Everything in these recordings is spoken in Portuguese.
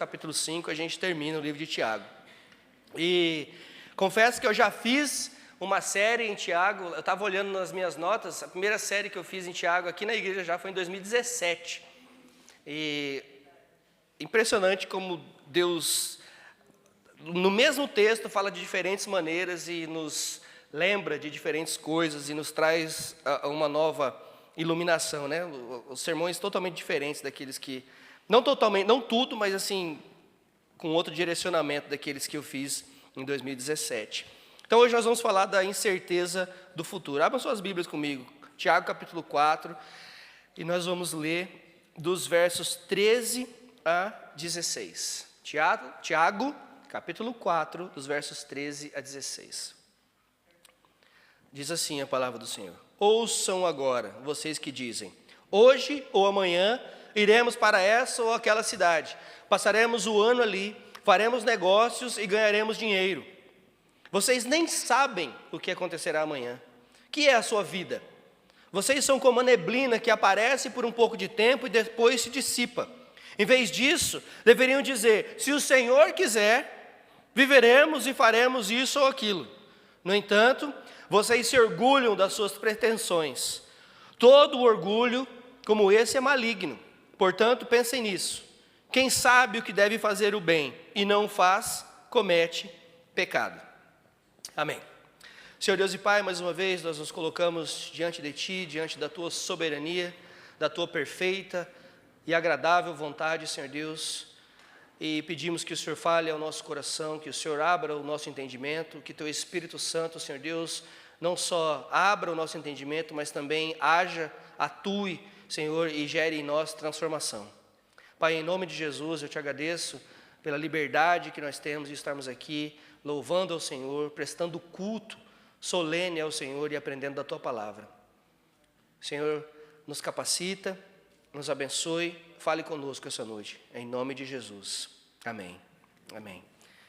capítulo 5, a gente termina o livro de Tiago. E confesso que eu já fiz uma série em Tiago, eu estava olhando nas minhas notas, a primeira série que eu fiz em Tiago aqui na igreja já foi em 2017. E impressionante como Deus, no mesmo texto, fala de diferentes maneiras e nos lembra de diferentes coisas e nos traz uma nova iluminação, né? Os sermões totalmente diferentes daqueles que, não totalmente, não tudo, mas assim, com outro direcionamento daqueles que eu fiz em 2017. Então hoje nós vamos falar da incerteza do futuro. Abram suas Bíblias comigo, Tiago capítulo 4, e nós vamos ler dos versos 13 a 16. Tiago capítulo 4, dos versos 13 a 16. Diz assim a palavra do Senhor: ouçam agora, vocês que dizem, hoje ou amanhã iremos para essa ou aquela cidade, passaremos o ano ali, faremos negócios e ganharemos dinheiro. Vocês nem sabem o que acontecerá amanhã. Que é a sua vida? Vocês são como a neblina que aparece por um pouco de tempo e depois se dissipa. Em vez disso, deveriam dizer, se o Senhor quiser, viveremos e faremos isso ou aquilo. No entanto, vocês se orgulham das suas pretensões. Todo orgulho como esse é maligno. Portanto, pensem nisso. Quem sabe o que deve fazer o bem e não faz, comete pecado. Amém. Senhor Deus e Pai, mais uma vez nós nos colocamos diante de Ti, diante da Tua soberania, da Tua perfeita e agradável vontade, Senhor Deus, e pedimos que o Senhor fale ao nosso coração, que o Senhor abra o nosso entendimento, que Teu Espírito Santo, Senhor Deus, não só abra o nosso entendimento, mas também haja, atue, Senhor, e gere em nós transformação. Pai, em nome de Jesus, eu Te agradeço pela liberdade que nós temos de estarmos aqui, louvando ao Senhor, prestando culto solene ao Senhor e aprendendo da Tua palavra. Senhor, nos capacita, nos abençoe, fale conosco essa noite, em nome de Jesus. Amém. Amém.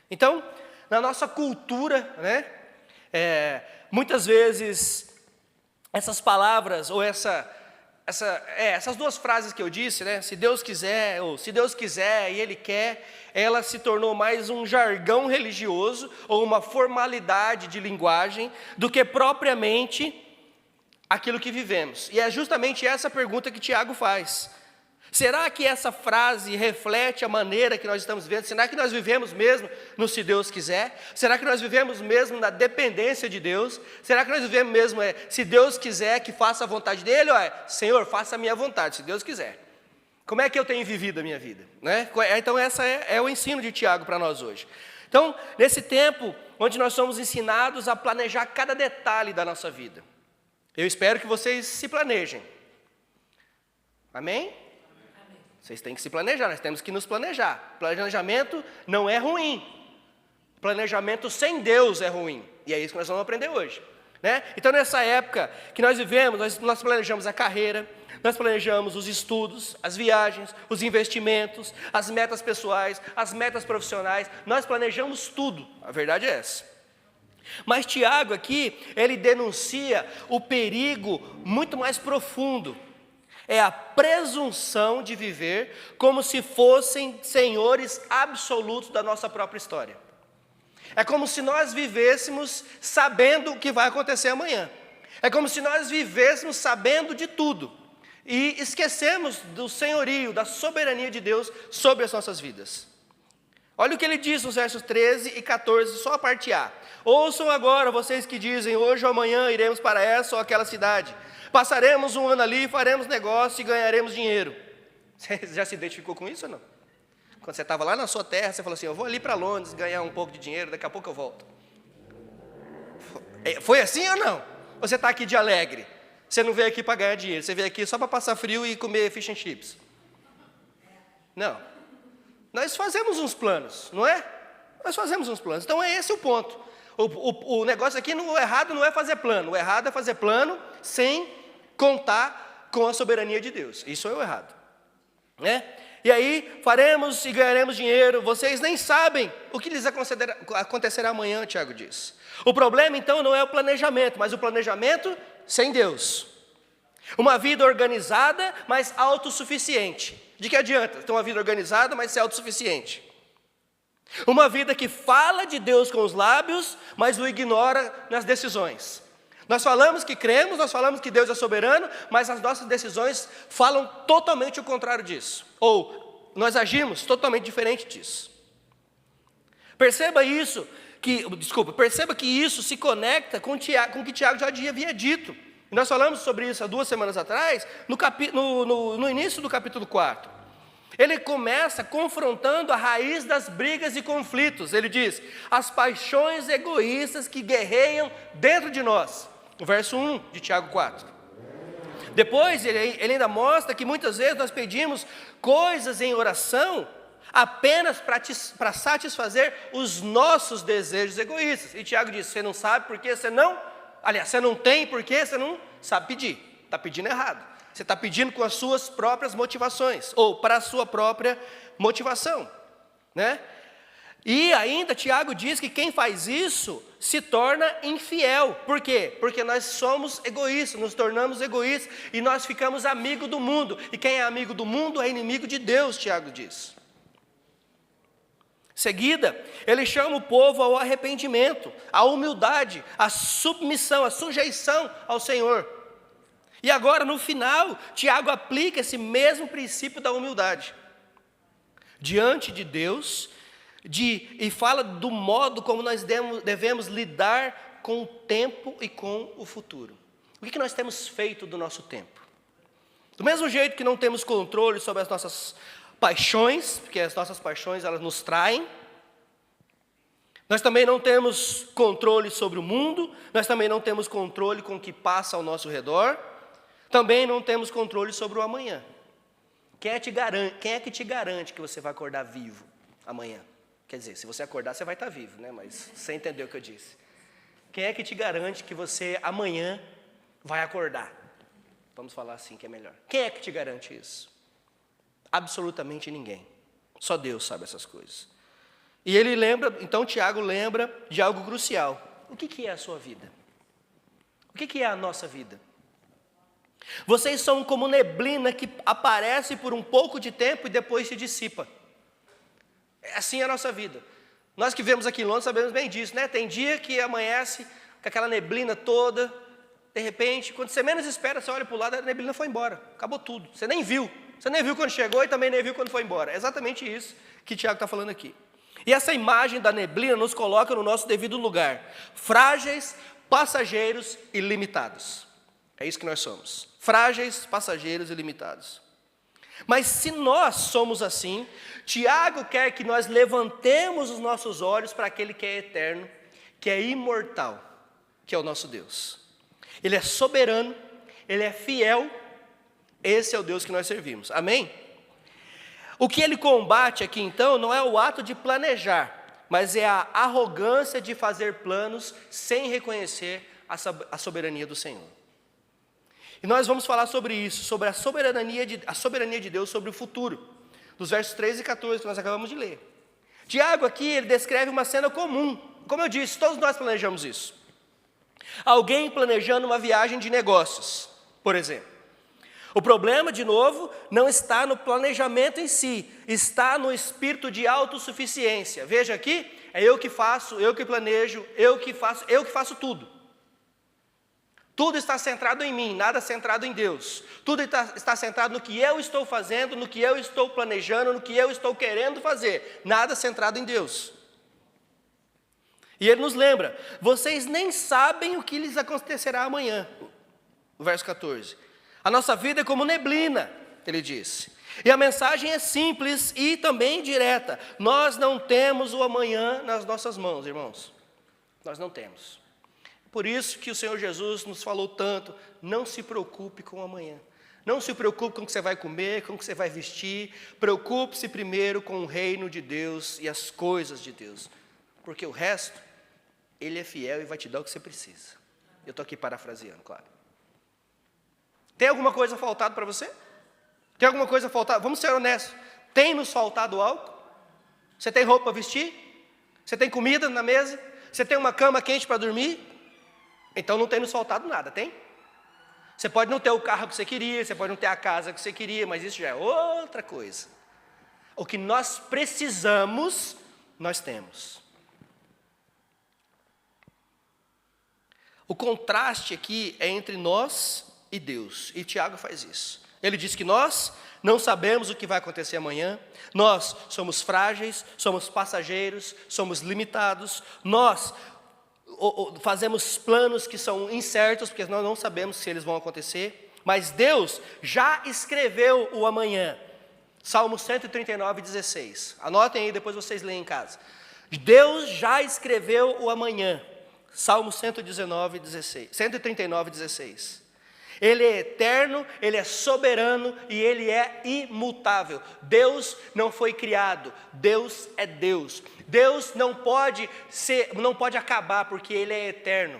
Então, na nossa cultura, né, muitas vezes essas palavras ou essas duas frases que eu disse, né, se Deus quiser, ou se Deus quiser e Ele quer, ela se tornou mais um jargão religioso ou uma formalidade de linguagem do que propriamente aquilo que vivemos. E é justamente essa pergunta que Tiago faz. Será que essa frase reflete a maneira que nós estamos vivendo? Será que nós vivemos mesmo no se Deus quiser? Será que nós vivemos mesmo na dependência de Deus? Será que nós vivemos mesmo, se Deus quiser que faça a vontade dEle? Ou Senhor, faça a minha vontade, se Deus quiser. Como é que eu tenho vivido a minha vida? Né? Então esse é o ensino de Tiago para nós hoje. Então, nesse tempo onde nós somos ensinados a planejar cada detalhe da nossa vida, eu espero que vocês se planejem. Amém? Vocês têm que se planejar, nós temos que nos planejar. Planejamento não é ruim. Planejamento sem Deus é ruim. E é isso que nós vamos aprender hoje. Né? Então, nessa época que nós vivemos, nós planejamos a carreira, nós planejamos os estudos, as viagens, os investimentos, as metas pessoais, as metas profissionais. Nós planejamos tudo. A verdade é essa. Mas Tiago aqui, ele denuncia o perigo muito mais profundo. É a presunção de viver como se fossem senhores absolutos da nossa própria história. É como se nós vivêssemos sabendo o que vai acontecer amanhã. É como se nós vivêssemos sabendo de tudo. E esquecemos do senhorio, da soberania de Deus sobre as nossas vidas. Olha o que ele diz nos versos 13 e 14, só a parte A. Ouçam agora vocês que dizem, hoje ou amanhã iremos para essa ou aquela cidade. Passaremos um ano ali, faremos negócio e ganharemos dinheiro. Você já se identificou com isso ou não? Quando você estava lá na sua terra, você falou assim, eu vou ali para Londres ganhar um pouco de dinheiro, daqui a pouco eu volto. Foi assim ou não? Ou você está aqui de alegre? Você não veio aqui para ganhar dinheiro, você veio aqui só para passar frio e comer fish and chips. Não. Nós fazemos uns planos, não é? Nós fazemos uns planos. Então é esse o ponto. O negócio aqui, o errado não é fazer plano. O errado é fazer plano sem contar com a soberania de Deus. Isso é o errado. Né? E aí, faremos e ganharemos dinheiro. Vocês nem sabem o que lhes acontecerá amanhã, Tiago diz. O problema, então, não é o planejamento, mas o planejamento sem Deus. Uma vida organizada, mas autossuficiente. De que adianta ter uma vida organizada, mas ser autossuficiente? Uma vida que fala de Deus com os lábios, mas o ignora nas decisões. Nós falamos que cremos, nós falamos que Deus é soberano, mas as nossas decisões falam totalmente o contrário disso. Ou nós agimos totalmente diferente disso. Perceba que isso se conecta com o que Tiago já havia dito. E nós falamos sobre isso há 2 semanas atrás, no início do capítulo 4. Ele começa confrontando a raiz das brigas e conflitos. Ele diz, as paixões egoístas que guerreiam dentro de nós. O verso 1 de Tiago 4. Depois ele ainda mostra que muitas vezes nós pedimos coisas em oração apenas para satisfazer os nossos desejos egoístas. E Tiago diz, você não sabe porque você não... Aliás, você não tem porque você não sabe pedir. Está pedindo errado. Você está pedindo com as suas próprias motivações, ou para a sua própria motivação, né? E ainda Tiago diz que quem faz isso se torna infiel. Por quê? Porque nós somos egoístas, nos tornamos egoístas e nós ficamos amigos do mundo. E quem é amigo do mundo é inimigo de Deus, Tiago diz. Seguida, ele chama o povo ao arrependimento, à humildade, à submissão, à sujeição ao Senhor. E agora, no final, Tiago aplica esse mesmo princípio da humildade diante de Deus, e fala do modo como nós devemos lidar com o tempo e com o futuro. O que nós temos feito do nosso tempo? Do mesmo jeito que não temos controle sobre as nossas paixões, porque as nossas paixões elas nos traem, nós também não temos controle sobre o mundo, nós também não temos controle com o que passa ao nosso redor, também não temos controle sobre o amanhã. Quem é que te garante que você vai acordar vivo amanhã? Quer dizer, se você acordar, você vai estar vivo, né? Mas você entendeu o que eu disse. Quem é que te garante que você amanhã vai acordar? Vamos falar assim que é melhor. Quem é que te garante isso? Absolutamente ninguém. Só Deus sabe essas coisas. E então Tiago lembra de algo crucial. O que é a sua vida? O que é a nossa vida? Vocês são como neblina que aparece por um pouco de tempo e depois se dissipa. Assim é a nossa vida. Nós que vivemos aqui em Londres sabemos bem disso, né? Tem dia que amanhece com aquela neblina toda, de repente, quando você menos espera, você olha para o lado, a neblina foi embora, acabou tudo. Você nem viu quando chegou e também nem viu quando foi embora. É exatamente isso que Tiago está falando aqui. E essa imagem da neblina nos coloca no nosso devido lugar. Frágeis, passageiros e limitados. É isso que nós somos. Frágeis, passageiros e limitados. Mas se nós somos assim, Tiago quer que nós levantemos os nossos olhos para aquele que é eterno, que é imortal, que é o nosso Deus. Ele é soberano, Ele é fiel, esse é o Deus que nós servimos. Amém? O que ele combate aqui então não é o ato de planejar, mas é a arrogância de fazer planos sem reconhecer a soberania do Senhor. E nós vamos falar sobre isso, sobre a soberania de Deus sobre o futuro, dos versos 13 e 14 que nós acabamos de ler. Tiago aqui, ele descreve uma cena comum. Como eu disse, todos nós planejamos isso. Alguém planejando uma viagem de negócios, por exemplo. O problema, de novo, não está no planejamento em si, está no espírito de autossuficiência. Veja aqui, é eu que faço, eu que planejo, eu que faço tudo. Tudo está centrado em mim, nada centrado em Deus. Tudo está centrado no que eu estou fazendo, no que eu estou planejando, no que eu estou querendo fazer. Nada centrado em Deus. E ele nos lembra, vocês nem sabem o que lhes acontecerá amanhã. O verso 14. A nossa vida é como neblina, ele disse. E a mensagem é simples e também direta. Nós não temos o amanhã nas nossas mãos, irmãos. Nós não temos. Por isso que o Senhor Jesus nos falou tanto, não se preocupe com o amanhã. Não se preocupe com o que você vai comer, com o que você vai vestir. Preocupe-se primeiro com o reino de Deus e as coisas de Deus. Porque o resto, Ele é fiel e vai te dar o que você precisa. Eu estou aqui parafraseando, claro. Tem alguma coisa faltado para você? Tem alguma coisa faltado? Vamos ser honestos. Tem nos faltado algo? Você tem roupa para vestir? Você tem comida na mesa? Você tem uma cama quente para dormir? Então não tem nos faltado nada, tem? Você pode não ter o carro que você queria, você pode não ter a casa que você queria, mas isso já é outra coisa. O que nós precisamos, nós temos. O contraste aqui é entre nós e Deus, e Tiago faz isso. Ele diz que nós não sabemos o que vai acontecer amanhã, nós somos frágeis, somos passageiros, somos limitados, nós fazemos planos que são incertos, porque nós não sabemos se eles vão acontecer, mas Deus já escreveu o amanhã. Salmo 139, 16. Anotem aí, depois vocês leem em casa. Deus já escreveu o amanhã. Salmo 139, 16. 139, 16. Ele é eterno, Ele é soberano e Ele é imutável. Deus não foi criado, Deus é Deus. Deus não pode acabar porque Ele é eterno.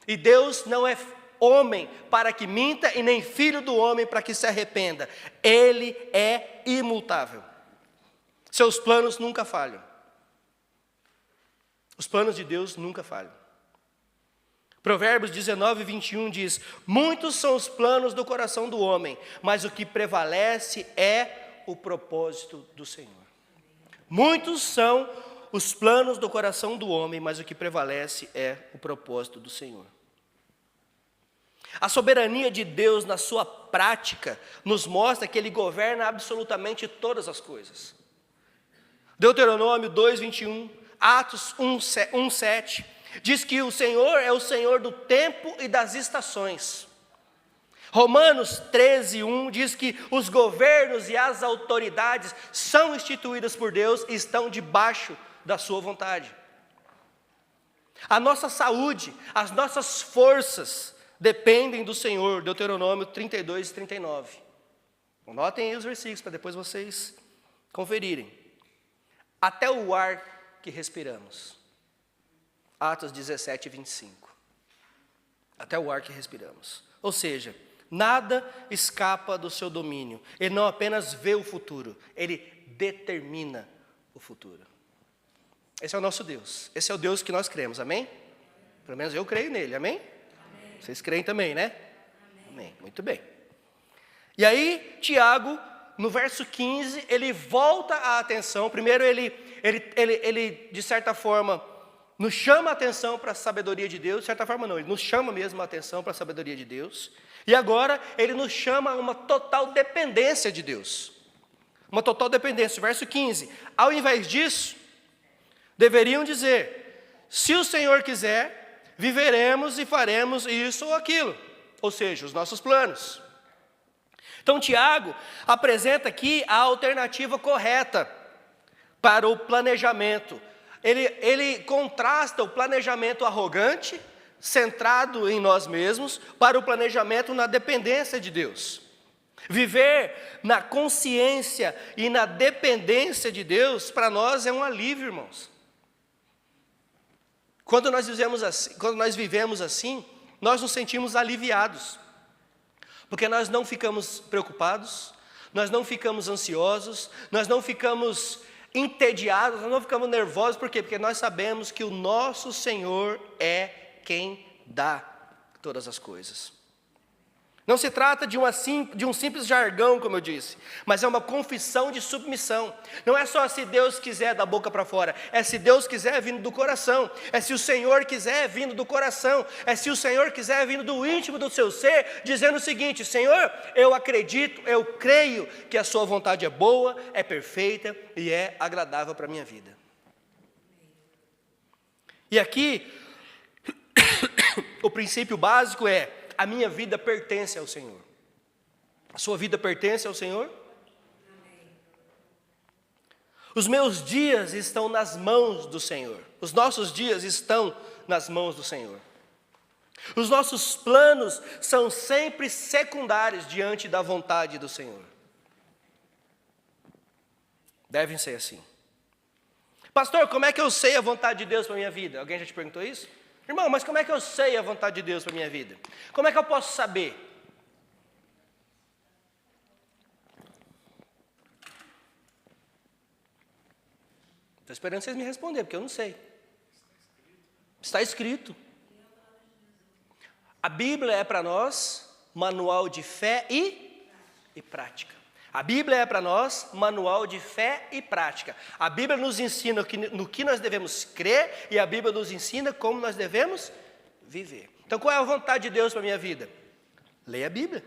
E Deus não é homem para que minta e nem filho do homem para que se arrependa. Ele é imutável. Seus planos nunca falham. Os planos de Deus nunca falham. Provérbios 19, 21 diz: muitos são os planos do coração do homem, mas o que prevalece é o propósito do Senhor. Muitos são os planos do coração do homem, mas o que prevalece é o propósito do Senhor. A soberania de Deus na sua prática nos mostra que Ele governa absolutamente todas as coisas. Deuteronômio 2, 21, Atos 1, 7, diz que o Senhor é o Senhor do tempo e das estações. Romanos 13, 1 diz que os governos e as autoridades são instituídas por Deus e estão debaixo da sua vontade. A nossa saúde, as nossas forças dependem do Senhor. Deuteronômio 32 e 39. Anotem aí os versículos para depois vocês conferirem. Até o ar que respiramos. Atos 17, 25. Até o ar que respiramos. Ou seja, nada escapa do seu domínio. Ele não apenas vê o futuro, Ele determina o futuro. Esse é o nosso Deus. Esse é o Deus que nós cremos, amém? Pelo menos eu creio nele, amém? Amém. Vocês creem também, né? Amém. Muito bem. E aí, Tiago, no verso 15, ele volta a atenção. Primeiro ele de certa forma, nos chama a atenção para a sabedoria de Deus. De certa forma não, ele nos chama mesmo a atenção para a sabedoria de Deus. E agora, ele nos chama a uma total dependência de Deus. Uma total dependência. Verso 15. Ao invés disso, deveriam dizer: se o Senhor quiser, viveremos e faremos isso ou aquilo. Ou seja, os nossos planos. Então, Tiago apresenta aqui a alternativa correta para o planejamento. Ele contrasta o planejamento arrogante, centrado em nós mesmos, para o planejamento na dependência de Deus. Viver na consciência e na dependência de Deus, para nós é um alívio, irmãos. Quando nós vivemos assim, nós nos sentimos aliviados. Porque nós não ficamos preocupados, nós não ficamos ansiosos, nós não ficamos entediados, nós não ficamos nervosos. Por quê? Porque nós sabemos que o nosso Senhor é quem dá todas as coisas. Não se trata de um simples jargão, como eu disse, mas é uma confissão de submissão. Não é só se Deus quiser da boca para fora, é se Deus quiser vindo do coração, é se o Senhor quiser vindo do coração, é se o Senhor quiser vindo do íntimo do seu ser, dizendo o seguinte: Senhor, eu acredito, eu creio que a sua vontade é boa, é perfeita e é agradável para a minha vida. E aqui, o princípio básico é: a minha vida pertence ao Senhor. A sua vida pertence ao Senhor? Amém. Os meus dias estão nas mãos do Senhor. Os nossos dias estão nas mãos do Senhor. Os nossos planos são sempre secundários diante da vontade do Senhor. Devem ser assim. Pastor, como é que eu sei a vontade de Deus para a minha vida? Alguém já te perguntou isso? Irmão, mas como é que eu sei a vontade de Deus para a minha vida? Como é que eu posso saber? Estou esperando vocês me responderem, porque eu não sei. Está escrito. A Bíblia é para nós manual de fé e prática. A Bíblia é para nós manual de fé e prática. A Bíblia nos ensina no que nós devemos crer e a Bíblia nos ensina como nós devemos viver. Então, qual é a vontade de Deus para a minha vida? Leia a Bíblia.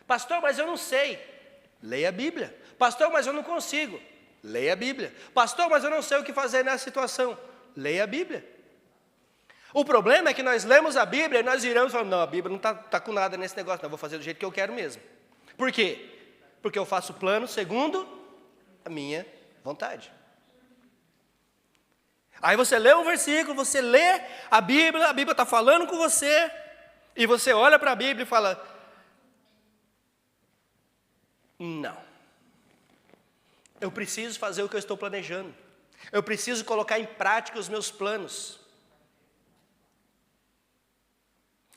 Pastor, mas eu não sei. Leia a Bíblia. Pastor, mas eu não consigo. Leia a Bíblia. Pastor, mas eu não sei o que fazer nessa situação. Leia a Bíblia. O problema é que nós lemos a Bíblia e nós viramos e falamos, não, a Bíblia não está com nada nesse negócio, não, vou fazer do jeito que eu quero mesmo. Por quê? Porque eu faço plano segundo a minha vontade. Aí você lê um versículo, você lê a Bíblia está falando com você, e você olha para a Bíblia e fala, não. Eu preciso fazer o que eu estou planejando. Eu preciso colocar em prática os meus planos.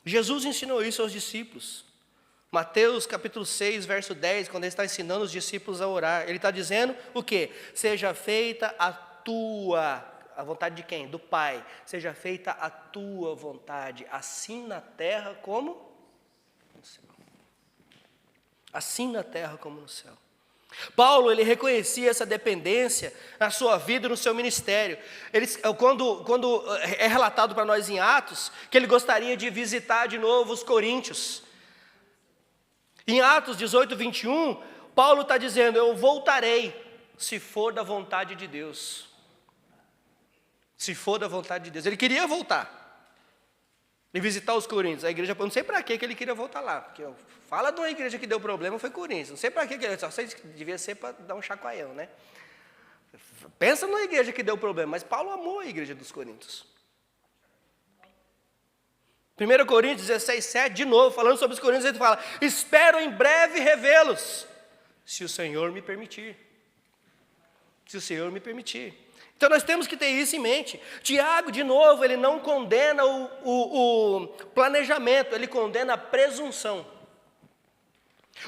Jesus ensinou isso aos discípulos. Mateus capítulo 6, verso 10, quando ele está ensinando os discípulos a orar, ele está dizendo o quê? Seja feita a vontade de quem? Do Pai. Seja feita a tua vontade, assim na terra como no céu. Assim na terra como no céu. Paulo, ele reconhecia essa dependência na sua vida e no seu ministério. Quando é relatado para nós em Atos, que ele gostaria de visitar de novo os coríntios. Em Atos 18, 21, Paulo está dizendo, eu voltarei, se for da vontade de Deus. Se for da vontade de Deus. Ele queria voltar e visitar os coríntios. A igreja, eu não sei para que ele queria voltar lá, porque fala de uma igreja que deu problema, foi Coríntios. Não sei para que, só sei que devia ser para dar um chacoalhão, né? Pensa numa igreja que deu problema, mas Paulo amou a igreja dos Coríntios. 1 Coríntios 16, 7, de novo, falando sobre os Coríntios, ele fala, espero em breve revê-los, se o Senhor me permitir. Se o Senhor me permitir. Então nós temos que ter isso em mente. Tiago, de novo, ele não condena o planejamento, ele condena a presunção.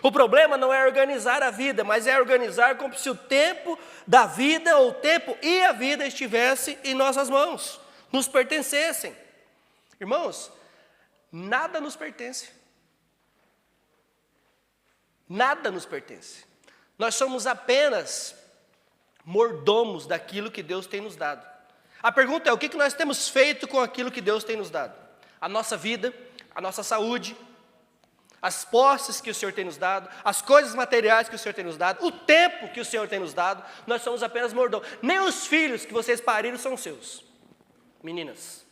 O problema não é organizar a vida, mas é organizar como se o tempo da vida, ou o tempo e a vida estivesse em nossas mãos, nos pertencessem. Irmãos, nada nos pertence. Nada nos pertence. Nós somos apenas mordomos daquilo que Deus tem nos dado. A pergunta é, o que nós temos feito com aquilo que Deus tem nos dado? A nossa vida, a nossa saúde, as posses que o Senhor tem nos dado, as coisas materiais que o Senhor tem nos dado, o tempo que o Senhor tem nos dado, nós somos apenas mordomos. Nem os filhos que vocês pariram são seus. Meninas.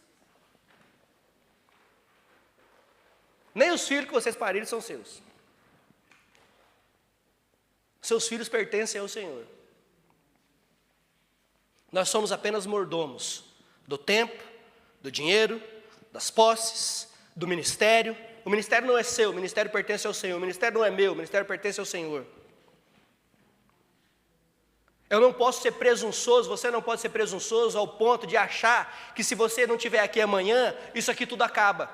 Nem os filhos que vocês pariram são seus. Seus filhos pertencem ao Senhor. Nós somos apenas mordomos do tempo, do dinheiro, das posses, do ministério. O ministério não é seu, o ministério pertence ao Senhor. O ministério não é meu, o ministério pertence ao Senhor. Eu não posso ser presunçoso, você não pode ser presunçoso ao ponto de achar que se você não estiver aqui amanhã, isso aqui tudo acaba.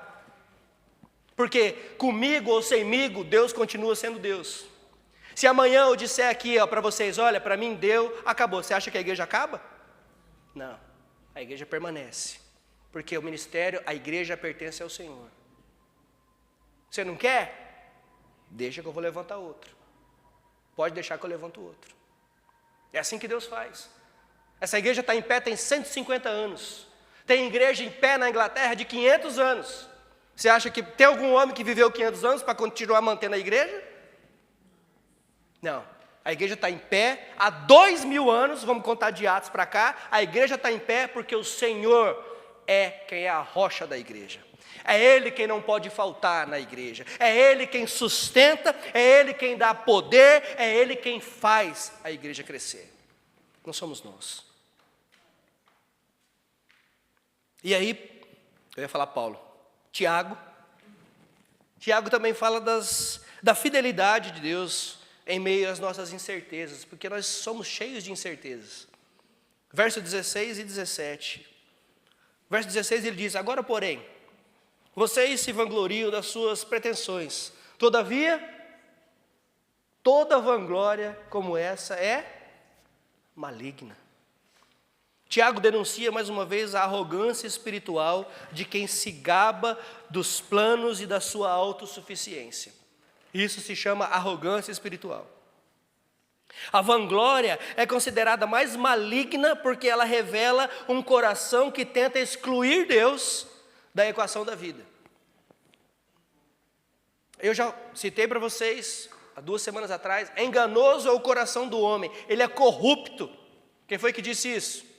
Porque comigo ou semigo, Deus continua sendo Deus. Se amanhã eu disser aqui para vocês, olha, para mim deu, acabou. Você acha que a igreja acaba? Não, a igreja permanece. Porque o ministério, a igreja pertence ao Senhor. Você não quer? Deixa que eu vou levantar outro. Pode deixar que eu levanto outro. É assim que Deus faz. Essa igreja está em pé tem 150 anos. Tem igreja em pé na Inglaterra de 500 anos. Você acha que tem algum homem que viveu 500 anos para continuar mantendo a igreja? Não. A igreja está em pé há 2000 anos, vamos contar de Atos para cá. A igreja está em pé porque o Senhor é quem é a rocha da igreja. É Ele quem não pode faltar na igreja. É Ele quem sustenta, é Ele quem dá poder, é Ele quem faz a igreja crescer. Não somos nós. E aí, eu ia falar Paulo. Tiago também fala da fidelidade de Deus em meio às nossas incertezas, porque nós somos cheios de incertezas. Verso 16 e 17. Verso 16 ele diz, agora porém, vocês se vangloriam das suas pretensões, todavia, toda vanglória como essa é maligna. Tiago denuncia mais uma vez a arrogância espiritual de quem se gaba dos planos e da sua autossuficiência. Isso se chama arrogância espiritual. A vanglória é considerada mais maligna porque ela revela um coração que tenta excluir Deus da equação da vida. Eu já citei para vocês, há 2 semanas atrás, enganoso é o coração do homem, ele é corrupto. Quem foi que disse isso?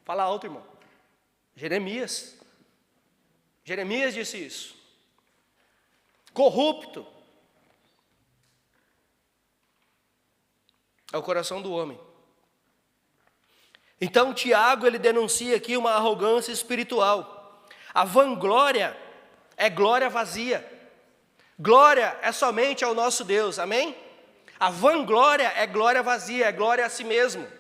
Fala alto, irmão. Jeremias. Jeremias disse isso. Corrupto é o coração do homem. Então Tiago, ele denuncia aqui uma arrogância espiritual. A vanglória é glória vazia. Glória é somente ao nosso Deus, amém? A vanglória é glória vazia, é glória a si mesmo.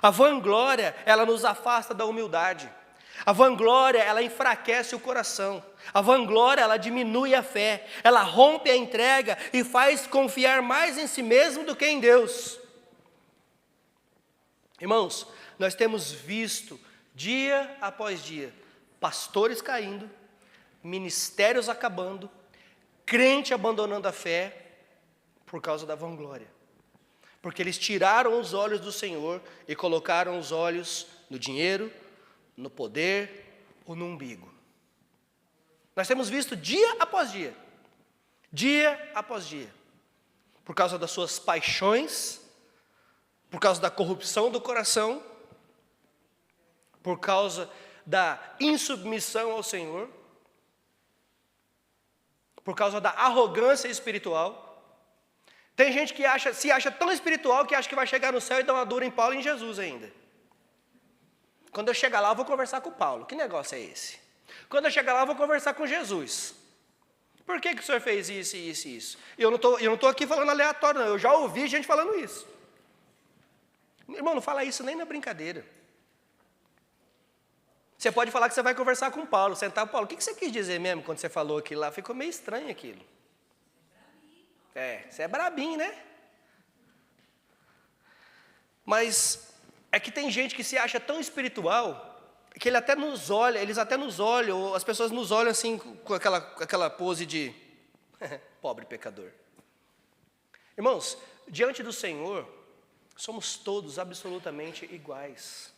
A vanglória, ela nos afasta da humildade. A vanglória, ela enfraquece o coração. A vanglória, ela diminui a fé. Ela rompe a entrega e faz confiar mais em si mesmo do que em Deus. Irmãos, nós temos visto, dia após dia, pastores caindo, ministérios acabando, crente abandonando a fé por causa da vanglória. Porque eles tiraram os olhos do Senhor e colocaram os olhos no dinheiro, no poder ou no umbigo. Nós temos visto dia após dia, por causa das suas paixões, por causa da corrupção do coração, por causa da insubmissão ao Senhor, por causa da arrogância espiritual. Tem gente que se acha tão espiritual que acha que vai chegar no céu e dar uma dura em Paulo e em Jesus ainda. Quando eu chegar lá, eu vou conversar com Paulo. Que negócio é esse? Quando eu chegar lá, eu vou conversar com Jesus. Por que o senhor fez isso, isso e isso? E eu não estou aqui falando aleatório, não. Eu já ouvi gente falando isso. Irmão, não fala isso nem na brincadeira. Você pode falar que você vai conversar com Paulo, sentar com Paulo. O que você quis dizer mesmo quando você falou aquilo lá? Ficou meio estranho aquilo. Você é brabinho, né? Mas é que tem gente que se acha tão espiritual que eles até nos olham, as pessoas nos olham assim com aquela pose de pobre pecador. Irmãos, diante do Senhor, somos todos absolutamente iguais.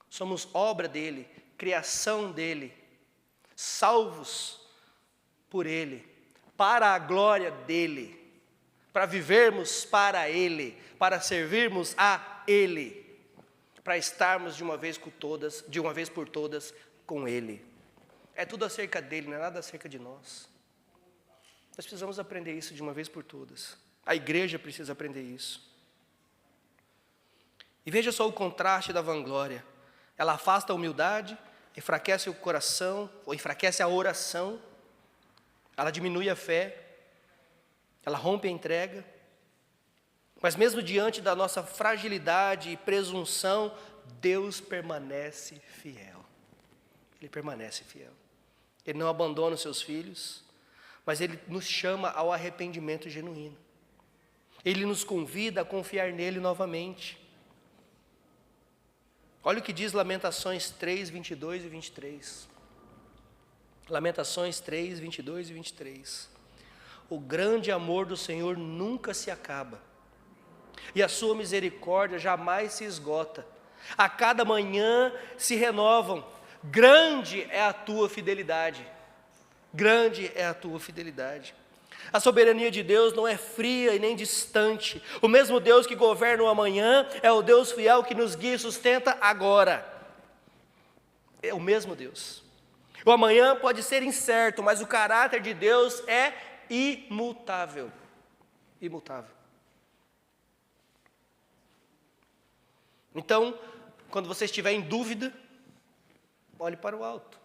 Somos obra dele, criação dele, salvos por ele, para a glória dele, para vivermos para ele, para servirmos a ele, para estarmos de uma vez por todas com ele. É tudo acerca dele, não é nada acerca de nós. Nós precisamos aprender isso de uma vez por todas. A igreja precisa aprender isso. E veja só o contraste da vanglória. Ela afasta a humildade, enfraquece o coração, ou enfraquece a oração, ela diminui a fé, ela rompe a entrega. Mas mesmo diante da nossa fragilidade e presunção, Deus permanece fiel. Ele permanece fiel. Ele não abandona os seus filhos, mas Ele nos chama ao arrependimento genuíno. Ele nos convida a confiar nele novamente. Olha o que diz Lamentações 3, 22 e 23. Lamentações 3, 22 e 23. O grande amor do Senhor nunca se acaba, e a sua misericórdia jamais se esgota. A cada manhã se renovam. Grande é a tua fidelidade. Grande é a tua fidelidade. A soberania de Deus não é fria e nem distante. O mesmo Deus que governa o amanhã é o Deus fiel que nos guia e sustenta agora. É o mesmo Deus. O amanhã pode ser incerto, mas o caráter de Deus é imutável. Imutável. Então, quando você estiver em dúvida, olhe para o alto.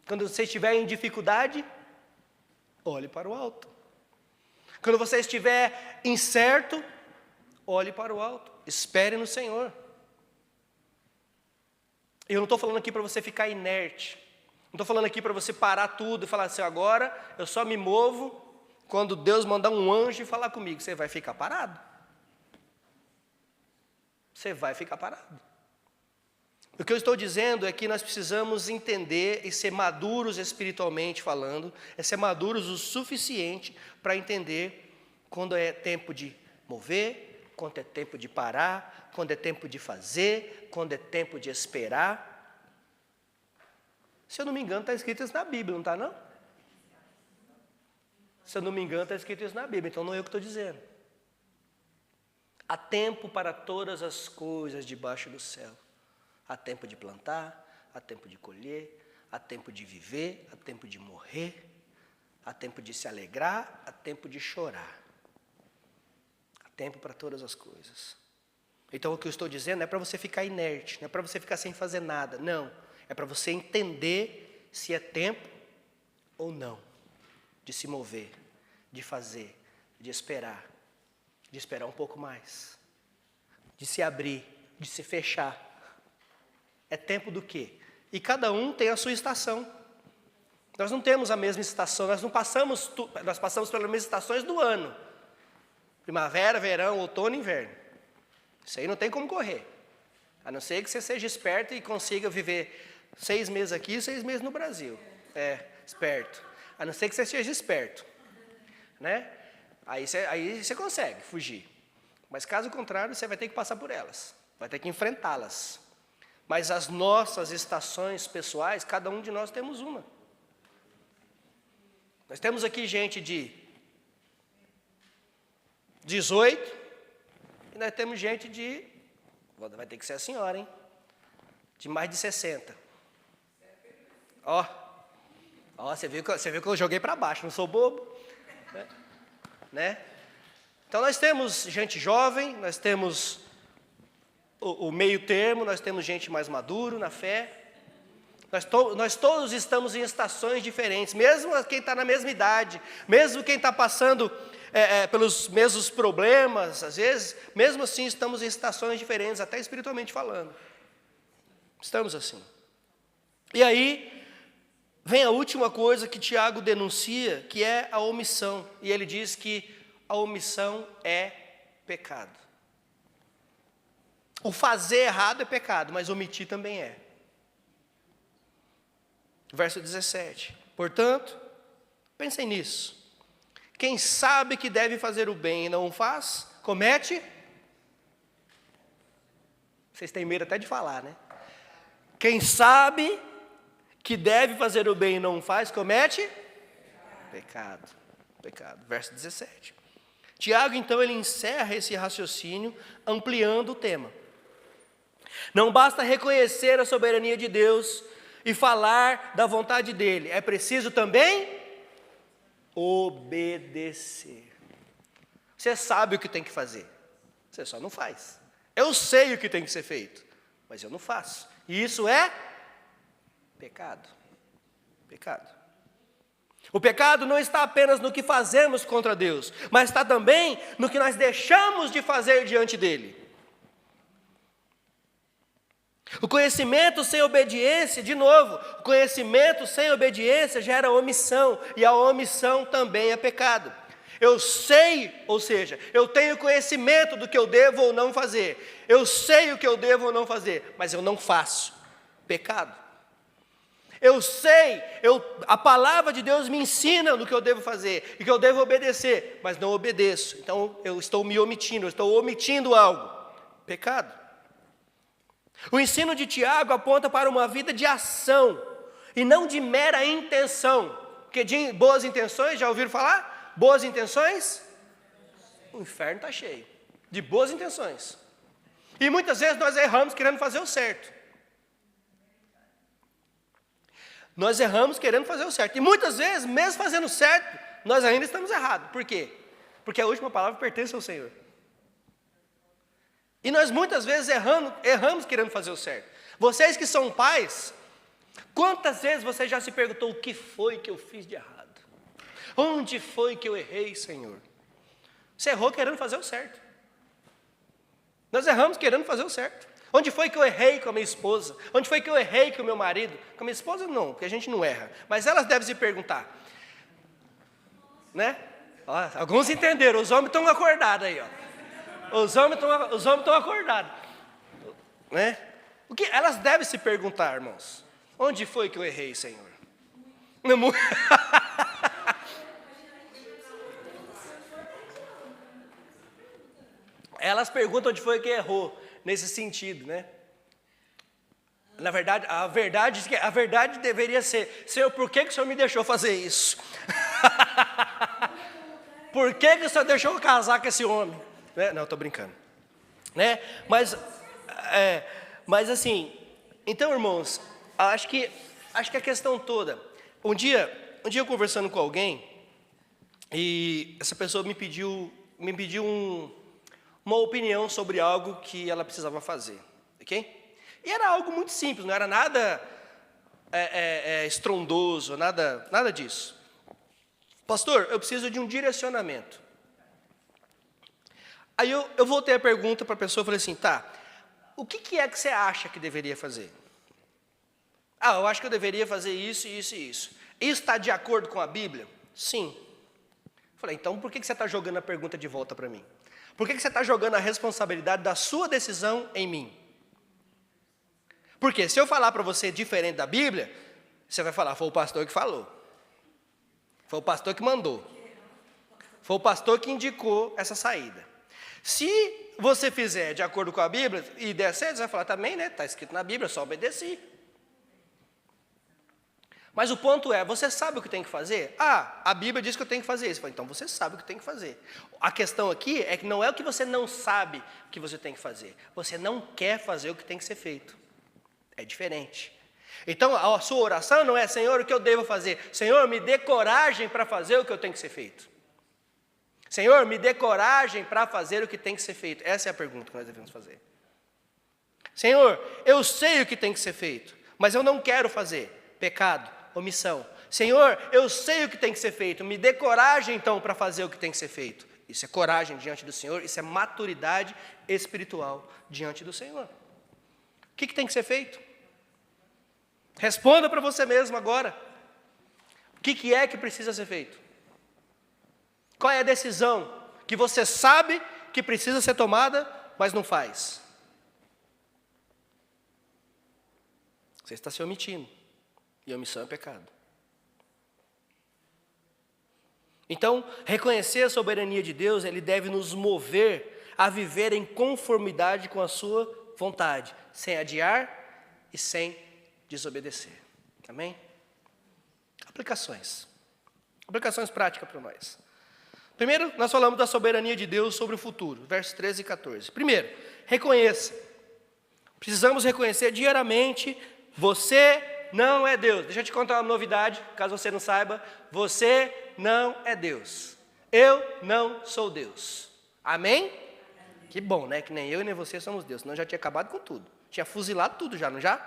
Quando você estiver em dificuldade, olhe para o alto. Quando você estiver incerto, olhe para o alto. Espere no Senhor. Eu não estou falando aqui para você ficar inerte. Não estou falando aqui para você parar tudo e falar assim, agora eu só me movo quando Deus mandar um anjo e falar comigo. Você vai ficar parado. você vai ficar parado. O que eu estou dizendo é que nós precisamos entender e ser maduros espiritualmente falando, é ser maduros o suficiente para entender quando é tempo de mover, quando é tempo de parar, quando é tempo de fazer, quando é tempo de esperar. Se eu não me engano, está escrito isso na Bíblia, não está não? Se eu não me engano, está escrito isso na Bíblia, então não é eu que estou dizendo. Há tempo para todas as coisas debaixo do céu. Há tempo de plantar, há tempo de colher, há tempo de viver, há tempo de morrer, há tempo de se alegrar, há tempo de chorar. Há tempo para todas as coisas. Então o que eu estou dizendo não é para você ficar inerte, não é para você ficar sem fazer nada, não. É para você entender se é tempo ou não de se mover, de fazer, de esperar um pouco mais, de se abrir, de se fechar. É tempo do quê? E cada um tem a sua estação. Nós não temos a mesma estação, nós passamos pelas mesmas estações do ano. Primavera, verão, outono e inverno. Isso aí não tem como correr. A não ser que você seja esperto e consiga viver 6 meses aqui e 6 meses no Brasil. Esperto. A não ser que você seja esperto. Né? Aí você consegue fugir. Mas caso contrário, você vai ter que passar por elas. Vai ter que enfrentá-las. Mas as nossas estações pessoais, cada um de nós temos uma. Nós temos aqui gente de 18, e nós temos gente de, vai ter que ser a senhora, hein? De mais de 60. Ó, você viu que eu joguei para baixo, não sou bobo. Né? Então nós temos gente jovem, nós temos o meio termo, nós temos gente mais maduro na fé. Nós todos estamos em estações diferentes, mesmo quem está na mesma idade, mesmo quem está passando pelos mesmos problemas, às vezes, mesmo assim estamos em estações diferentes, até espiritualmente falando. Estamos assim. E aí, vem a última coisa que Tiago denuncia, que é a omissão. E ele diz que a omissão é pecado. O fazer errado é pecado, mas omitir também é. Verso 17. Portanto, pensem nisso. Quem sabe que deve fazer o bem e não o faz, comete. Vocês têm medo até de falar, né? Quem sabe que deve fazer o bem e não o faz, comete pecado. Pecado. Verso 17. Tiago, então, ele encerra esse raciocínio, ampliando o tema. Não basta reconhecer a soberania de Deus e falar da vontade dele. É preciso também obedecer. Você sabe o que tem que fazer, você só não faz. Eu sei o que tem que ser feito, mas eu não faço. E isso é pecado. Pecado. O pecado não está apenas no que fazemos contra Deus, mas está também no que nós deixamos de fazer diante dele. O conhecimento sem obediência, de novo, o conhecimento sem obediência gera omissão, e a omissão também é pecado. Eu sei, ou seja, eu tenho conhecimento do que eu devo ou não fazer. Eu sei o que eu devo ou não fazer, mas eu não faço. Pecado. Eu sei, a palavra de Deus me ensina no que eu devo fazer, e que eu devo obedecer, mas não obedeço. Então eu estou me omitindo, eu estou omitindo algo. Pecado. O ensino de Tiago aponta para uma vida de ação, e não de mera intenção. Porque de boas intenções, já ouviram falar? Boas intenções? O inferno está cheio de boas intenções. E muitas vezes nós erramos querendo fazer o certo. Nós erramos querendo fazer o certo. E muitas vezes, mesmo fazendo certo, nós ainda estamos errados. Por quê? Porque a última palavra pertence ao Senhor. E nós muitas vezes erramos querendo fazer o certo. Vocês que são pais, quantas vezes você já se perguntou o que foi que eu fiz de errado? Onde foi que eu errei, Senhor? Você errou querendo fazer o certo. Nós erramos querendo fazer o certo. Onde foi que eu errei com a minha esposa? Onde foi que eu errei com o meu marido? Com a minha esposa não, porque a gente não erra. Mas elas devem se perguntar. Né? Ó, alguns entenderam, os homens estão acordados aí. Ó. Os homens estão acordados. né? O que elas devem se perguntar, irmãos? Onde foi que eu errei, Senhor? Não, elas perguntam onde foi que errou, nesse sentido, né? Na verdade, a verdade deveria ser: Senhor, por que o Senhor me deixou fazer isso? Por que o Senhor deixou eu casar com esse homem? Né? Não, estou brincando. Né? Mas assim, então, irmãos, acho que a questão toda, um dia eu conversando com alguém, e essa pessoa me pediu uma opinião sobre algo que ela precisava fazer, ok? E era algo muito simples, não era nada estrondoso, nada disso. Pastor, eu preciso de um direcionamento. Aí eu voltei a pergunta para a pessoa e falei assim, tá, o que é que você acha que deveria fazer? Ah, eu acho que eu deveria fazer isso, isso e isso. Isso está de acordo com a Bíblia? Sim. Falei, então por que você está jogando a pergunta de volta para mim? Por que você está jogando a responsabilidade da sua decisão em mim? Porque se eu falar para você diferente da Bíblia, você vai falar, foi o pastor que falou. Foi o pastor que mandou. Foi o pastor que indicou essa saída. Se você fizer de acordo com a Bíblia e der certo, você vai falar também, né? Está escrito na Bíblia, só obedeci. Mas o ponto é, você sabe o que tem que fazer? Ah, a Bíblia diz que eu tenho que fazer isso. Então você sabe o que tem que fazer. A questão aqui é que não é o que você não sabe que você tem que fazer. Você não quer fazer o que tem que ser feito. É diferente. Então a sua oração não é, Senhor, o que eu devo fazer? Senhor, me dê coragem para fazer o que eu tenho que ser feito. Senhor, me dê coragem para fazer o que tem que ser feito. Essa é a pergunta que nós devemos fazer. Senhor, eu sei o que tem que ser feito, mas eu não quero fazer. Pecado, omissão. Senhor, eu sei o que tem que ser feito, me dê coragem então para fazer o que tem que ser feito. Isso é coragem diante do Senhor, isso é maturidade espiritual diante do Senhor. O que tem que ser feito? Responda para você mesmo agora. O que é que precisa ser feito? Qual é a decisão que você sabe que precisa ser tomada, mas não faz? Você está se omitindo. E omissão é pecado. Então, reconhecer a soberania de Deus, Ele deve nos mover a viver em conformidade com a sua vontade, sem adiar e sem desobedecer. Amém? Aplicações práticas para nós. Primeiro, nós falamos da soberania de Deus sobre o futuro, versos 13 e 14. Primeiro, reconheça. Precisamos reconhecer diariamente, você não é Deus. Deixa eu te contar uma novidade, caso você não saiba. Você não é Deus. Eu não sou Deus. Amém? Que bom, né? Que nem eu e nem você somos Deus. Senão já tinha acabado com tudo. Tinha fuzilado tudo já, não já?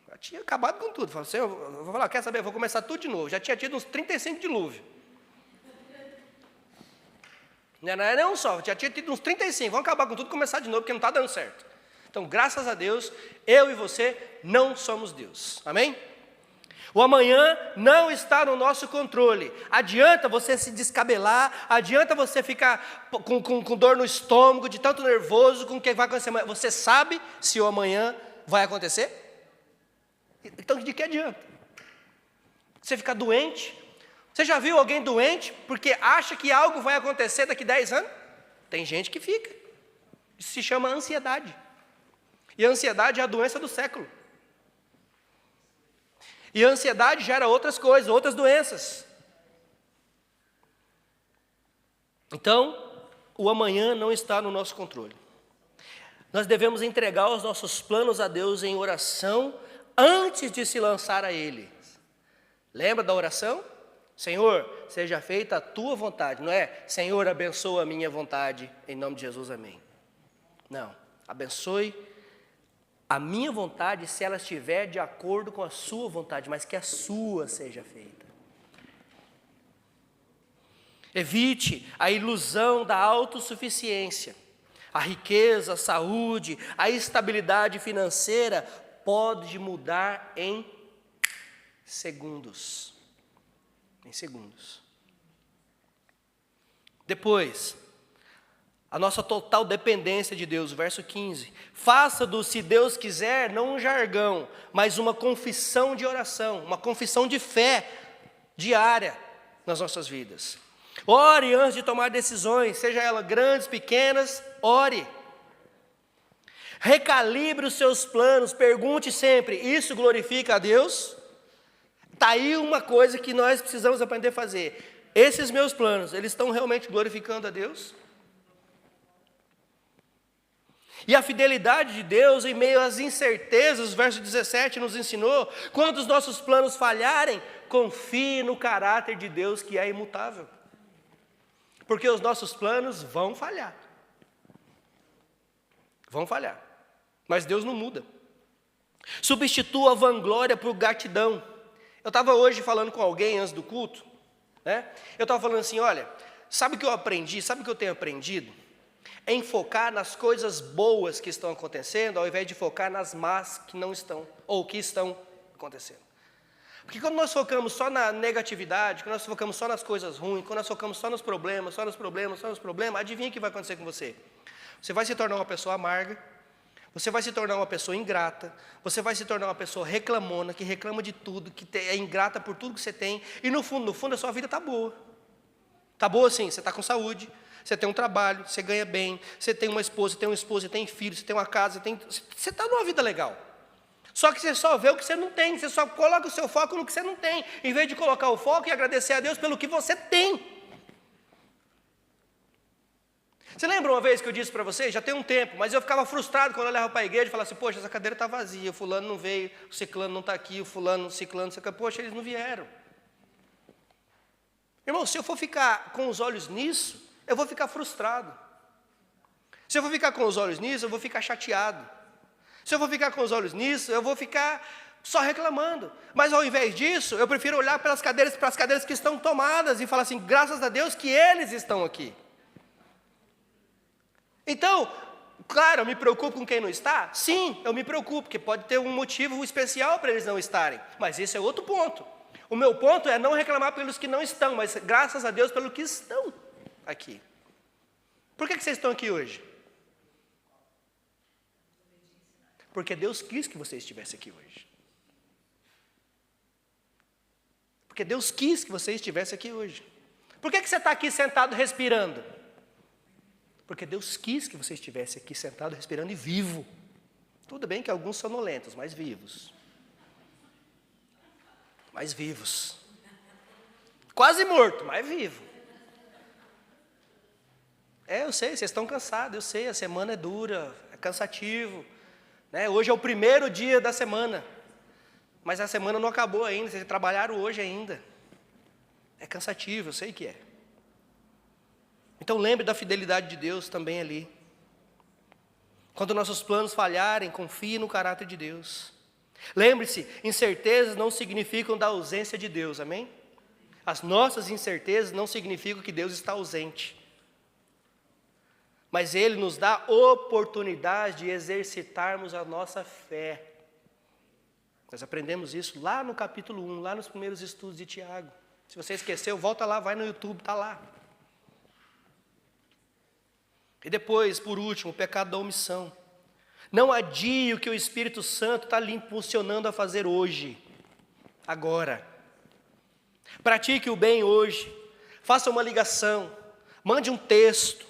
Já tinha acabado com tudo. Falei, Senhor, eu vou falar, quer saber? Eu vou começar tudo de novo. Já tinha tido uns 35 dilúvios. Não era um só, já tinha tido uns 35. Vamos acabar com tudo e começar de novo, porque não está dando certo. Então, graças a Deus, eu e você não somos Deus. Amém? O amanhã não está no nosso controle. Adianta você se descabelar, adianta você ficar com dor no estômago, de tanto nervoso com o que vai acontecer amanhã. Você sabe se o amanhã vai acontecer? Então, de que adianta? Você ficar doente? Você já viu alguém doente porque acha que algo vai acontecer daqui 10 anos? Tem gente que fica. Isso se chama ansiedade. E a ansiedade é a doença do século. E a ansiedade gera outras coisas, outras doenças. Então, o amanhã não está no nosso controle. Nós devemos entregar os nossos planos a Deus em oração antes de se lançar a Ele. Lembra da oração? Senhor, seja feita a tua vontade. Não é, Senhor, abençoa a minha vontade, em nome de Jesus, amém. Não, abençoe a minha vontade se ela estiver de acordo com a sua vontade, mas que a sua seja feita. Evite a ilusão da autossuficiência. A riqueza, a saúde, a estabilidade financeira pode mudar em segundos. Em segundos. Depois, A nossa total dependência de Deus, verso 15. Faça do se Deus quiser, não um jargão, mas uma confissão de oração, uma confissão de fé diária nas nossas vidas. Ore antes de tomar decisões, seja elas grandes, pequenas, ore. Recalibre os seus planos, pergunte sempre, isso glorifica a Deus? Está aí uma coisa que nós precisamos aprender a fazer. Esses meus planos, eles estão realmente glorificando a Deus? E a fidelidade de Deus em meio às incertezas, o verso 17 nos ensinou, quando os nossos planos falharem, confie no caráter de Deus que é imutável. Porque os nossos planos vão falhar. Vão falhar. Mas Deus não muda. Substitua a vanglória por gratidão. Eu estava hoje falando com alguém antes do culto, né? Eu estava falando assim, olha, sabe o que eu aprendi? Sabe o que eu tenho aprendido? É em focar nas coisas boas que estão acontecendo, ao invés de focar nas más que não estão, ou que estão acontecendo. Porque quando nós focamos só na negatividade, quando nós focamos só nas coisas ruins, quando nós focamos só nos problemas, adivinha o que vai acontecer com você? Você vai se tornar uma pessoa amarga, você vai se tornar uma pessoa ingrata, você vai se tornar uma pessoa reclamona, que reclama de tudo, que é ingrata por tudo que você tem, e no fundo, a sua vida está boa. Está boa assim, você está com saúde, você tem um trabalho, você ganha bem, você tem uma esposa, você tem filhos, você tem uma casa, você está numa vida legal. Só que você só vê o que você não tem, você só coloca o seu foco no que você não tem, em vez de colocar o foco e agradecer a Deus pelo que você tem. Você lembra uma vez que eu disse para vocês, já tem um tempo, mas eu ficava frustrado quando eu olhava para a igreja e falava assim, poxa, essa cadeira está vazia, o fulano não veio, o ciclano não está aqui, o fulano, o ciclano, poxa, eles não vieram. Irmão, se eu for ficar com os olhos nisso, eu vou ficar frustrado. Se eu for ficar com os olhos nisso, eu vou ficar chateado. Se eu for ficar com os olhos nisso, eu vou ficar só reclamando. Mas ao invés disso, eu prefiro olhar para as cadeiras que estão tomadas e falar assim, graças a Deus que eles estão aqui. Então, claro, eu me preocupo com quem não está? Sim, eu me preocupo, porque pode ter um motivo especial para eles não estarem. Mas esse é outro ponto. O meu ponto é não reclamar pelos que não estão, mas graças a Deus pelos que estão aqui. Por que vocês estão aqui hoje? Porque Deus quis que você estivesse aqui hoje. Porque Deus quis que você estivesse aqui hoje. Por que você está aqui sentado respirando? Porque Deus quis que você estivesse aqui sentado respirando e vivo. Tudo bem que alguns são sonolentos, mas vivos. Mas vivos. Quase morto, mas vivo. Eu sei, vocês estão cansados, eu sei, a semana é dura, é cansativo. Né? Hoje é o primeiro dia da semana, mas a semana não acabou ainda, vocês trabalharam hoje ainda. É cansativo, eu sei que é. Então lembre da fidelidade de Deus também ali. Quando nossos planos falharem, confie no caráter de Deus. Lembre-se, incertezas não significam da ausência de Deus, amém? As nossas incertezas não significam que Deus está ausente. Mas Ele nos dá oportunidade de exercitarmos a nossa fé. Nós aprendemos isso lá no capítulo 1, lá nos primeiros estudos de Tiago. Se você esqueceu, volta lá, vai no YouTube, está lá. E depois, por último, o pecado da omissão. Não adie o que o Espírito Santo está lhe impulsionando a fazer hoje, agora. Pratique o bem hoje, faça uma ligação, mande um texto,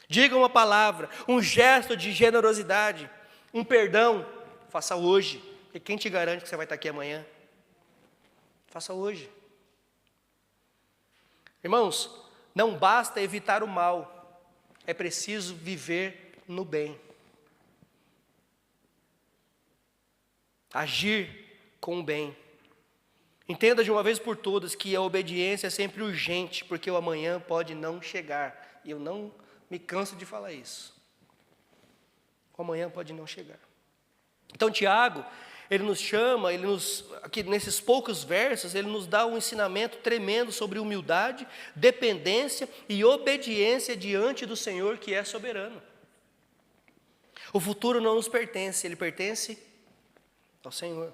diga uma palavra, um gesto de generosidade, um perdão, faça hoje. E quem te garante que você vai estar aqui amanhã? Faça hoje. Irmãos, não basta evitar o mal, é preciso viver no bem. Agir com o bem. Entenda de uma vez por todas que a obediência é sempre urgente, porque o amanhã pode não chegar. E eu não me canso de falar isso. O amanhã pode não chegar. Então Tiago, ele nos chama, aqui nesses poucos versos, ele nos dá um ensinamento tremendo sobre humildade, dependência e obediência diante do Senhor que é soberano. O futuro não nos pertence, ele pertence ao Senhor.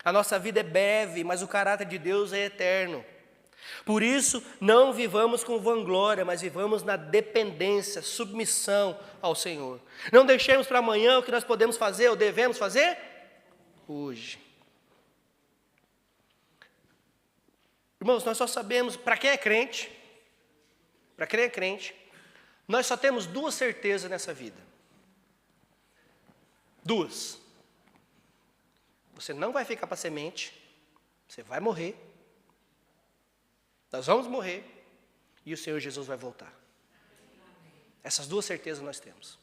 A nossa vida é breve, mas o caráter de Deus é eterno. Por isso, não vivamos com vanglória, mas vivamos na dependência, submissão ao Senhor. Não deixemos para amanhã o que nós podemos fazer ou devemos fazer hoje. Irmãos, nós só sabemos, para quem é crente, nós só temos duas certezas nessa vida. Duas. Você não vai ficar para semente, você vai morrer. Nós vamos morrer e o Senhor Jesus vai voltar. Essas duas certezas nós temos.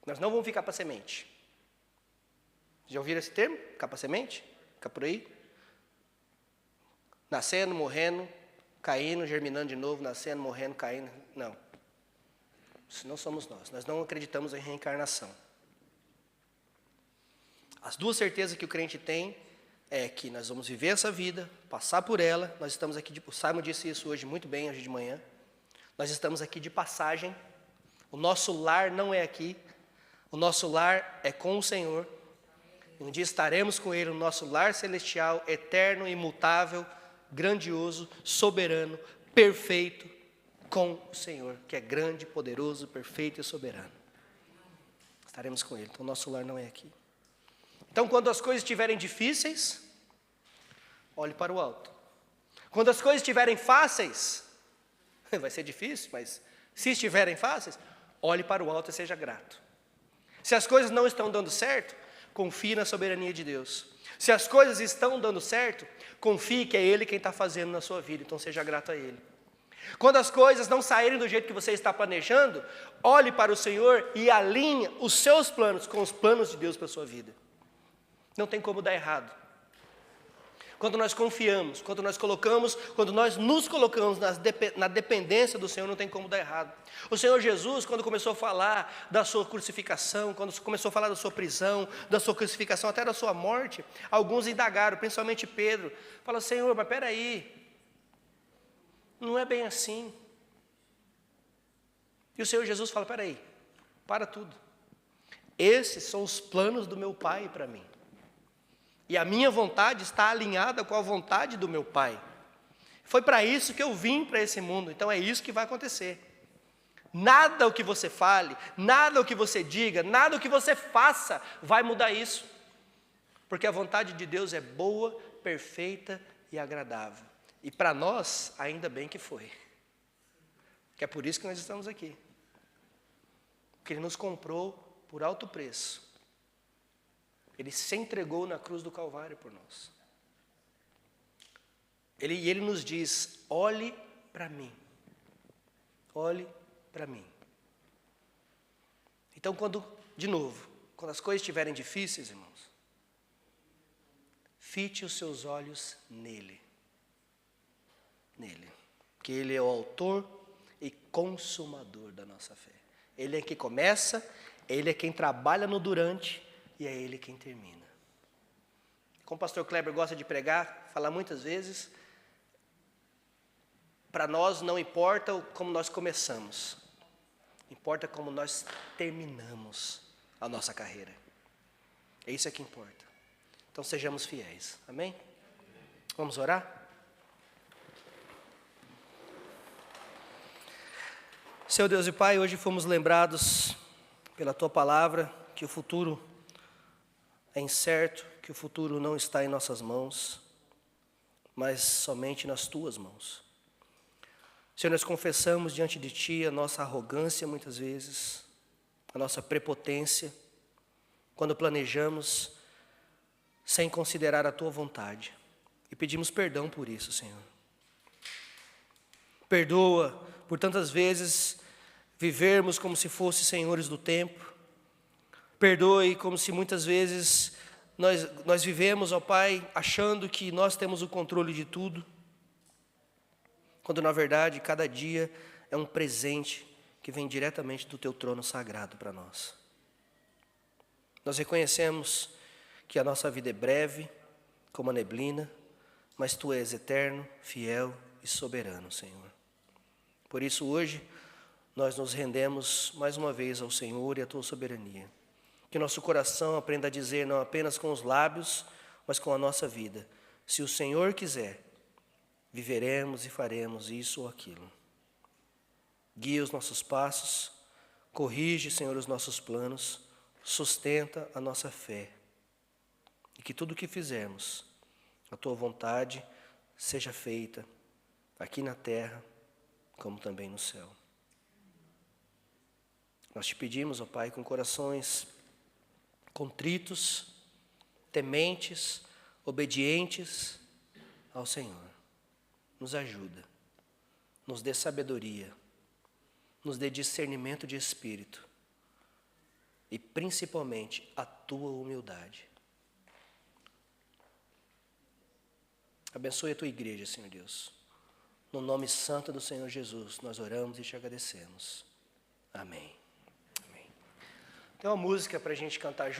Nós não vamos ficar para semente. Já ouviram esse termo? Ficar para semente? Ficar por aí? Nascendo, morrendo, caindo, germinando de novo, nascendo, morrendo, caindo. Não. Isso não somos nós. Nós não acreditamos em reencarnação. As duas certezas que o crente tem é que nós vamos viver essa vida, passar por ela. Nós estamos aqui, o Simon disse isso hoje muito bem, hoje de manhã. Nós estamos aqui de passagem. O nosso lar não é aqui. O nosso lar é com o Senhor. Um dia estaremos com Ele no nosso lar celestial, eterno, imutável, grandioso, soberano, perfeito, com o Senhor, que é grande, poderoso, perfeito e soberano. Estaremos com Ele. Então, o nosso lar não é aqui. Então, quando as coisas estiverem difíceis, olhe para o alto. Quando as coisas estiverem fáceis, vai ser difícil, mas se estiverem fáceis, olhe para o alto e seja grato. Se as coisas não estão dando certo, confie na soberania de Deus. Se as coisas estão dando certo, confie que é Ele quem está fazendo na sua vida, então seja grato a Ele. Quando as coisas não saírem do jeito que você está planejando, olhe para o Senhor e alinhe os seus planos com os planos de Deus para a sua vida. Não tem como dar errado. Quando nós confiamos, quando nós nos colocamos na dependência do Senhor, não tem como dar errado. O Senhor Jesus, quando começou a falar da sua crucificação, quando começou a falar da sua prisão, da sua crucificação, até da sua morte, alguns indagaram, principalmente Pedro, falaram: Senhor, mas peraí, não é bem assim. E o Senhor Jesus fala: peraí, para tudo. Esses são os planos do meu Pai para mim. E a minha vontade está alinhada com a vontade do meu Pai. Foi para isso que eu vim para esse mundo, então é isso que vai acontecer. Nada o que você fale, nada o que você diga, nada o que você faça vai mudar isso. Porque a vontade de Deus é boa, perfeita e agradável. E para nós, ainda bem que foi. Que é por isso que nós estamos aqui. Porque Ele nos comprou por alto preço. Ele se entregou na cruz do Calvário por nós. Ele nos diz: olhe para mim. Olhe para mim. Então, quando as coisas estiverem difíceis, irmãos, fite os seus olhos nele. Nele. Porque Ele é o autor e consumador da nossa fé. Ele é quem começa, Ele é quem trabalha no durante, e é Ele quem termina. Como o pastor Kleber gosta de pregar, falar muitas vezes, para nós não importa como nós começamos, importa como nós terminamos a nossa carreira. É isso que importa. Então sejamos fiéis, amém? Vamos orar? Senhor Deus e Pai, hoje fomos lembrados pela Tua palavra que o futuro é incerto, que o futuro não está em nossas mãos, mas somente nas Tuas mãos. Senhor, nós confessamos diante de Ti a nossa arrogância muitas vezes, a nossa prepotência, quando planejamos sem considerar a Tua vontade. E pedimos perdão por isso, Senhor. Perdoa por tantas vezes vivermos como se fossem senhores do tempo. Perdoe como se muitas vezes nós vivemos, ó Pai, achando que nós temos o controle de tudo, quando na verdade cada dia é um presente que vem diretamente do Teu trono sagrado para nós. Nós reconhecemos que a nossa vida é breve, como a neblina, mas Tu és eterno, fiel e soberano, Senhor. Por isso hoje nós nos rendemos mais uma vez ao Senhor e à Tua soberania. Que nosso coração aprenda a dizer não apenas com os lábios mas com a nossa vida. Se o Senhor quiser, viveremos e faremos isso ou aquilo. Guia os nossos passos, corrige, Senhor, os nossos planos, sustenta a nossa fé. E que tudo o que fizermos, a Tua vontade seja feita aqui na terra, como também no céu. Nós te pedimos, ó Pai, com corações contritos, tementes, obedientes ao Senhor. Nos ajuda, nos dê sabedoria, nos dê discernimento de espírito e principalmente a Tua humildade. Abençoe a Tua igreja, Senhor Deus. No nome santo do Senhor Jesus, nós oramos e te agradecemos. Amém. Amém. Tem uma música para a gente cantar junto.